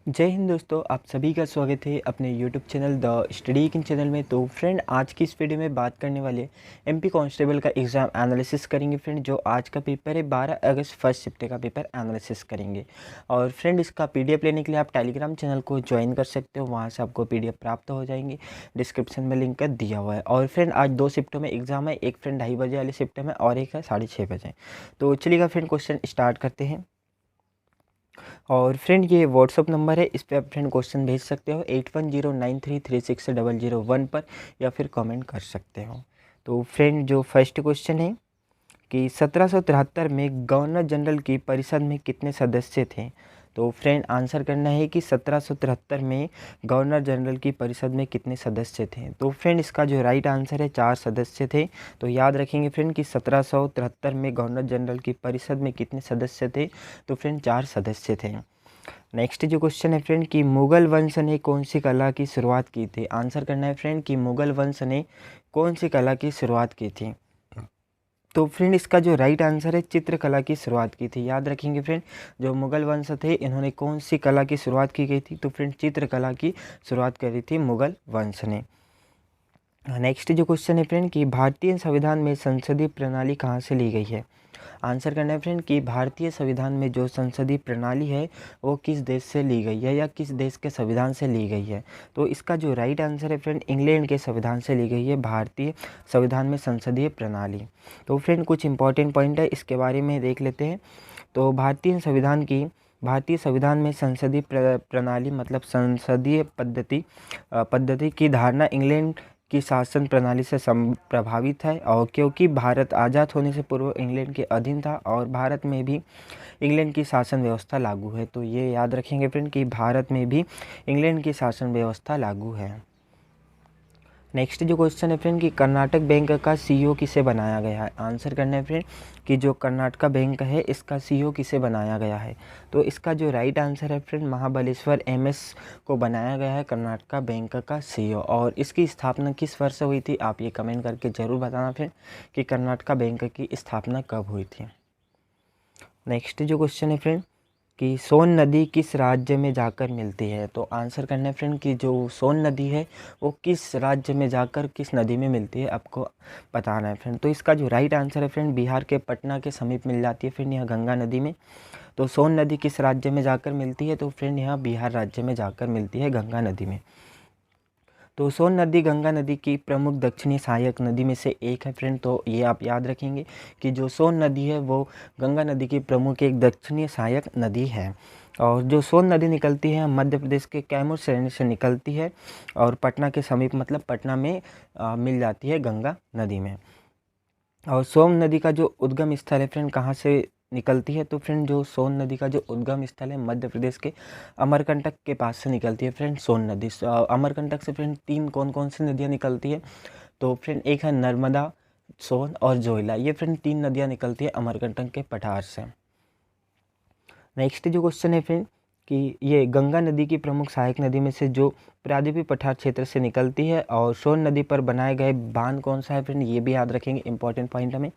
जय हिंद दोस्तों, आप सभी का स्वागत है अपने YouTube channel the study king channel में। तो फ्रेंड, आज की इस वीडियो में बात करने वाले एमपी कांस्टेबल का एग्ज़ाम एनालिसिस करेंगे। फ्रेंड, जो आज का पेपर है 12 अगस्त फर्स्ट शिफ्ट का पेपर एनालिसिस करेंगे। और फ्रेंड, इसका पीडीएफ लेने के लिए आप टेलीग्राम चैनल को ज्वाइन कर सकते हो, वहाँ से आपको पीडीएफ प्राप्त हो जाएंगे। डिस्क्रिप्शन में लिंक दिया हुआ है। और फ्रेंड, आज 2 शिफ्टों में एग्ज़ाम है, एक फ्रेंड 2:30 बजे वाली शिफ्ट में और एक है 6:30 बजे। तो चलिएगा फ्रेंड, क्वेश्चन स्टार्ट करते हैं। और फ्रेंड, ये व्हाट्सअप नंबर है, इस पर आप फ्रेंड क्वेश्चन भेज सकते हो 8109336001 पर, या फिर कमेंट कर सकते हो। तो फ्रेंड, जो फर्स्ट क्वेश्चन है कि 1773 में गवर्नर जनरल की परिषद में कितने सदस्य थे। तो फ्रेंड, आंसर करना है कि 1773 में गवर्नर जनरल की परिषद में कितने सदस्य थे। तो फ्रेंड, इसका जो राइट आंसर है 4 सदस्य थे। तो याद रखेंगे फ्रेंड कि 1773 में गवर्नर जनरल की परिषद में कितने सदस्य थे। तो फ्रेंड, 4 सदस्य थे। नेक्स्ट जो क्वेश्चन है फ्रेंड कि मुगल वंश ने कौन सी कला की शुरुआत की थी। आंसर करना है फ्रेंड कि मुगल वंश ने कौन सी कला की शुरुआत की थी। तो फ्रेंड, इसका जो राइट आंसर है चित्रकला की शुरुआत की थी। याद रखेंगे फ्रेंड, जो मुगल वंश थे इन्होंने कौन सी कला की शुरुआत की गई थी। तो फ्रेंड, चित्रकला की शुरुआत करी थी मुगल वंश ने। नेक्स्ट जो क्वेश्चन है फ्रेंड कि भारतीय संविधान में संसदीय प्रणाली कहाँ से ली गई है। आंसर करना है फ्रेंड कि भारतीय संविधान में जो संसदीय प्रणाली है वो किस देश से ली गई है, या किस देश के संविधान से ली गई है। तो इसका जो राइट आंसर है फ्रेंड, इंग्लैंड के संविधान से ली गई है भारतीय संविधान में संसदीय प्रणाली। तो फ्रेंड, कुछ इंपॉर्टेंट पॉइंट है, इसके बारे में देख लेते हैं। तो भारतीय संविधान में संसदीय प्रणाली मतलब संसदीय पद्धति की धारणा इंग्लैंड की शासन प्रणाली से प्रभावित है। और क्योंकि भारत आज़ाद होने से पूर्व इंग्लैंड के अधीन था और भारत में भी इंग्लैंड की शासन व्यवस्था लागू है। तो ये याद रखेंगे फ्रेंड कि भारत में भी इंग्लैंड की शासन व्यवस्था लागू है। नेक्स्ट जो क्वेश्चन है फ्रेंड कि कर्नाटक बैंक का सीईओ किसे बनाया गया है। आंसर करना है फ्रेंड कि जो कर्नाटका बैंक है इसका सीईओ किसे बनाया गया है। तो इसका जो राइट आंसर है फ्रेंड, महाबलेश्वर एमएस को बनाया गया है कर्नाटका बैंक का सीईओ। और इसकी स्थापना किस वर्ष हुई थी, आप ये कमेंट करके ज़रूर बताना फ्रेंड कि कर्नाटका बैंक की स्थापना कब हुई थी। नेक्स्ट जो क्वेश्चन है फ्रेंड कि सोन नदी किस राज्य में जाकर मिलती है। तो आंसर करना है फ्रेंड कि जो सोन नदी है वो किस राज्य में जाकर किस नदी में मिलती है, आपको बताना है फ्रेंड। तो इसका जो राइट आंसर है फ्रेंड, बिहार के पटना के समीप मिल जाती है फ्रेंड, यह गंगा नदी में। तो सोन नदी किस राज्य में जाकर मिलती है। तो फ्रेंड, यहाँ बिहार राज्य में जाकर मिलती है गंगा नदी में। तो सोन नदी गंगा नदी की प्रमुख दक्षिणी सहायक नदी में से एक है फ्रेंड। तो ये आप याद रखेंगे कि जो सोन नदी है वो गंगा नदी की प्रमुख एक दक्षिणी सहायक नदी है। और जो सोन नदी निकलती है मध्य प्रदेश के कैमूर श्रेणी से निकलती है और पटना के समीप मतलब पटना में मिल जाती है गंगा नदी में। और सोन नदी का जो उद्गम स्थल है फ्रेंड कहाँ से निकलती है। तो फ्रेंड, जो सोन नदी का जो उद्गम स्थल है मध्य प्रदेश के अमरकंटक के पास से निकलती है फ्रेंड सोन नदी। अमरकंटक से फ्रेंड 3 कौन कौन सी नदियाँ निकलती है। तो फ्रेंड, एक है नर्मदा, सोन और जोइला। ये फ्रेंड 3 नदियाँ निकलती है अमरकंटक के पठार से। नेक्स्ट जो क्वेश्चन है फ्रेंड कि ये गंगा नदी की प्रमुख सहायक नदी में से जो प्रायद्वीपीय पठार क्षेत्र से निकलती है। और सोन नदी पर बनाए गए बांध कौन सा है फ्रेंड, ये भी याद रखेंगे, इंपॉर्टेंट पॉइंट हमें।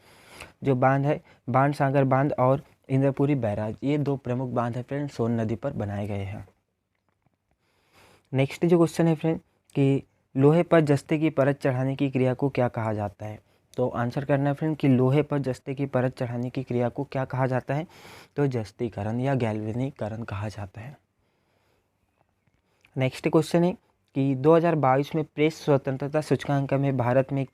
जो बांध है बाण सागर बांध और इंद्रपुरी बैराज, ये 2 प्रमुख बांध है फ्रेंड सोन नदी पर बनाए गए हैं। नेक्स्ट जो क्वेश्चन है फ्रेंड कि लोहे पर जस्ते की परत चढ़ाने की क्रिया को क्या कहा जाता है। तो आंसर करना है फ्रेंड कि लोहे पर जस्ते की परत चढ़ाने की क्रिया को क्या कहा जाता है। तो जस्तीकरण या गैल्वेनीकरण कहा जाता है। नेक्स्ट क्वेश्चन है कि 2022 में प्रेस स्वतंत्रता सूचकांक में भारत में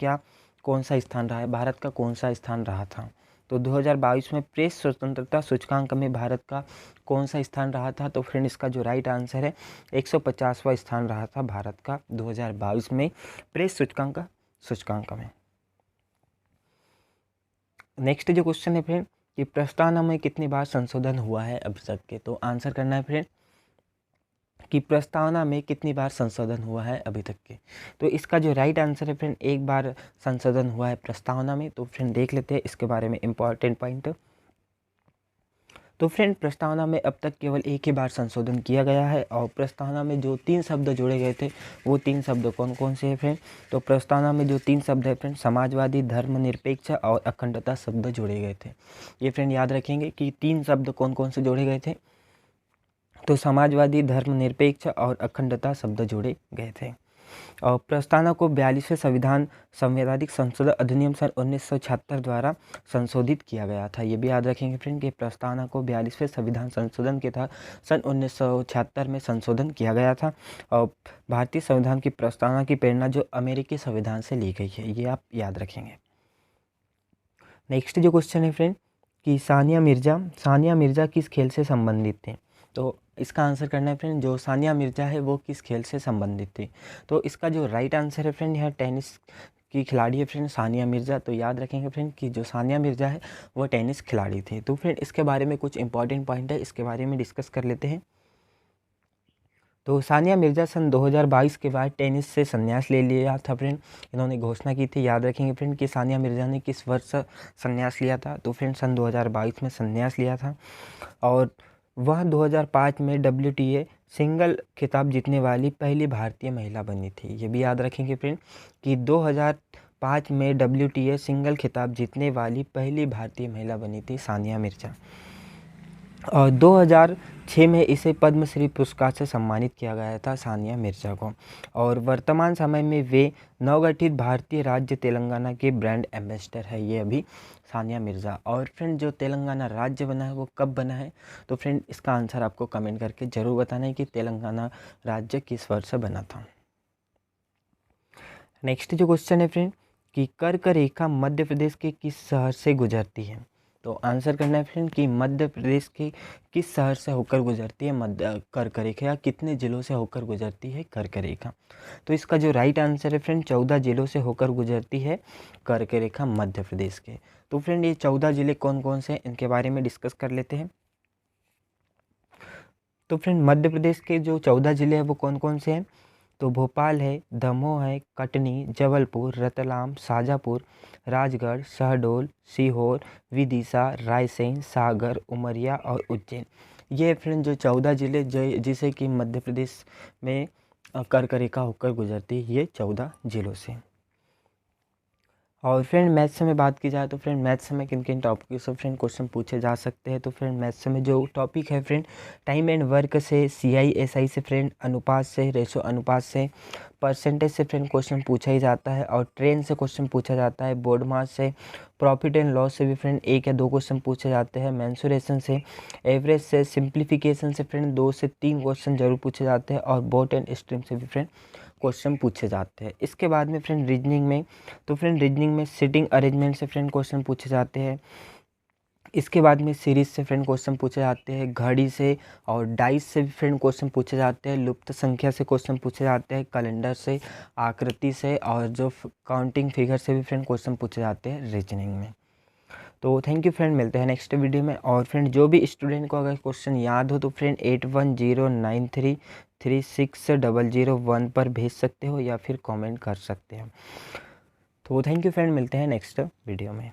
कौन सा स्थान रहा है, भारत का कौन सा स्थान रहा था। तो 2022 में प्रेस स्वतंत्रता सूचकांक में भारत का कौन सा स्थान रहा था। तो फ्रेंड, इसका जो राइट आंसर है 150वां स्थान रहा था भारत का 2022 में प्रेस सूचकांक में। नेक्स्ट जो क्वेश्चन है फ्रेंड कि प्रस्तावना में कितनी बार संशोधन हुआ है अभी तक के। तो आंसर करना है फ्रेंड कि प्रस्तावना में कितनी बार संशोधन हुआ है अभी तक के। तो इसका जो राइट आंसर है फ्रेंड, एक बार संशोधन हुआ है प्रस्तावना में। तो फ्रेंड, देख लेते हैं इसके बारे में इंपॉर्टेंट पॉइंट। तो फ्रेंड, प्रस्तावना में अब तक केवल एक ही बार संशोधन किया गया है। और प्रस्तावना में जो 3 शब्द जोड़े गए थे वो 3 शब्द कौन कौन से हैं फ्रेंड। तो प्रस्तावना में जो 3 शब्द है फ्रेंड, समाजवादी, धर्मनिरपेक्ष और अखंडता शब्द जोड़े गए थे। ये फ्रेंड याद रखेंगे कि 3 शब्द कौन कौन से जोड़े गए थे। तो समाजवादी, धर्मनिरपेक्ष और अखंडता शब्द जोड़े गए थे। और प्रस्तावना को 42वें संवैधानिक संशोधन अधिनियम सन 1976 द्वारा संशोधित किया गया था। ये भी याद रखेंगे फ्रेंड कि प्रस्तावना को 42वें संविधान संशोधन के तहत सन 1976 में संशोधन किया गया था। और भारतीय संविधान की प्रस्तावना की प्रेरणा जो अमेरिकी संविधान से ली गई है, ये आप याद रखेंगे। नेक्स्ट जो क्वेश्चन है फ्रेंड कि सानिया मिर्ज़ा किस खेल से संबंधित थे। तो इसका आंसर करना है फ्रेंड, जो सानिया मिर्ज़ा है वो किस खेल से संबंधित थी। तो इसका जो राइट आंसर है फ्रेंड, यह टेनिस की खिलाड़ी है फ्रेंड सानिया मिर्ज़ा। तो याद रखेंगे फ्रेंड कि जो सानिया मिर्ज़ा है वो टेनिस खिलाड़ी थी। तो फ्रेंड इसके बारे में कुछ इंपॉर्टेंट पॉइंट है, इसके बारे में डिस्कस कर लेते हैं। तो सानिया मिर्ज़ा सन 2022 के बाद टेनिस से संन्यास ले लिया था फ्रेंड, इन्होंने घोषणा की थी। याद रखेंगे फ्रेंड कि सानिया मिर्ज़ा ने किस वर्ष संन्यास लिया था। तो फ्रेंड सन 2022 में संन्यास लिया था। और वह 2005 में WTA सिंगल खिताब जीतने वाली पहली भारतीय महिला बनी थी। ये भी याद रखेंगे फ्रेंड कि 2005 में WTA सिंगल खिताब जीतने वाली पहली भारतीय महिला बनी थी सानिया मिर्ज़ा। और 2006 में इसे पद्मश्री पुरस्कार से सम्मानित किया गया था सानिया मिर्ज़ा को। और वर्तमान समय में वे नवगठित भारतीय राज्य तेलंगाना के ब्रांड एम्बेसडर है, ये अभी सानिया मिर्ज़ा। और फ्रेंड जो तेलंगाना राज्य बना है वो कब बना है। तो फ्रेंड इसका आंसर आपको कमेंट करके ज़रूर बताना है कि तेलंगाना राज्य किस वर्ष बना था। नेक्स्ट जो क्वेश्चन है फ्रेंड कि कर्क रेखा मध्य प्रदेश के किस शहर से गुजरती है। तो आंसर करना है फ्रेंड कि मध्य प्रदेश के किस शहर से होकर गुजरती है मध्य कर्क रेखा, या कितने ज़िलों से होकर गुजरती है कर्क रेखा। तो इसका जो राइट आंसर है फ्रेंड 14 ज़िलों से होकर गुजरती है कर्क रेखा मध्य प्रदेश के। तो फ्रेंड ये 14 ज़िले कौन कौन से हैं इनके बारे में डिस्कस कर लेते हैं। तो फ्रेंड मध्य प्रदेश के जो 14 ज़िले हैं वो कौन कौन से हैं। तो भोपाल है, दमोह है, कटनी, जबलपुर, रतलाम, शाजापुर, राजगढ़, शहडोल, सीहोर, विदिशा, रायसेन, सागर, उमरिया और उज्जैन। ये फ्रेंड जो 14 ज़िले जिसे कि मध्य प्रदेश में कर्क रेखा होकर गुजरती है, ये 14 ज़िलों से। और फ्रेंड मैथ्स में बात की जाए तो फ्रेंड मैथ्स में किन किन टॉपिक से फ्रेंड क्वेश्चन पूछे जा सकते हैं। तो फ्रेंड मैथ्स में जो टॉपिक है फ्रेंड टाइम एंड वर्क से, CI/SI से फ्रेंड, अनुपात से, रेशो अनुपात से, परसेंटेज से फ्रेंड क्वेश्चन पूछा ही जाता है। और ट्रेंड से क्वेश्चन पूछा जाता है, बोर्ड मास से, प्रॉफिट एंड लॉस से भी फ्रेंड 1 या 2 क्वेश्चन पूछे जाते हैं, मेंसुरेशन से, एवरेज से, सिंप्लीफिकेशन से फ्रेंड 2 से 3 क्वेश्चन जरूर पूछे जाते हैं। और बोट एंड स्ट्रीम से भी फ्रेंड क्वेश्चन पूछे जाते हैं। इसके बाद में फ्रेंड रीजनिंग में, तो फ्रेंड रीजनिंग में सिटिंग अरेंजमेंट से फ्रेंड क्वेश्चन पूछे जाते हैं। इसके बाद में सीरीज से फ्रेंड क्वेश्चन पूछे जाते हैं, घड़ी से और डाइस से भी फ्रेंड क्वेश्चन पूछे जाते हैं, लुप्त संख्या से क्वेश्चन पूछे जाते हैं, कैलेंडर से, आकृति से और जो काउंटिंग फिगर से भी फ्रेंड क्वेश्चन पूछे जाते हैं रीजनिंग में। तो थैंक यू फ्रेंड, मिलते हैं नेक्स्ट वीडियो में। और फ्रेंड जो भी स्टूडेंट को अगर क्वेश्चन याद हो तो फ्रेंड 8109336001 पर भेज सकते हो या फिर कमेंट कर सकते हो। तो थैंक यू फ्रेंड, मिलते हैं नेक्स्ट वीडियो में।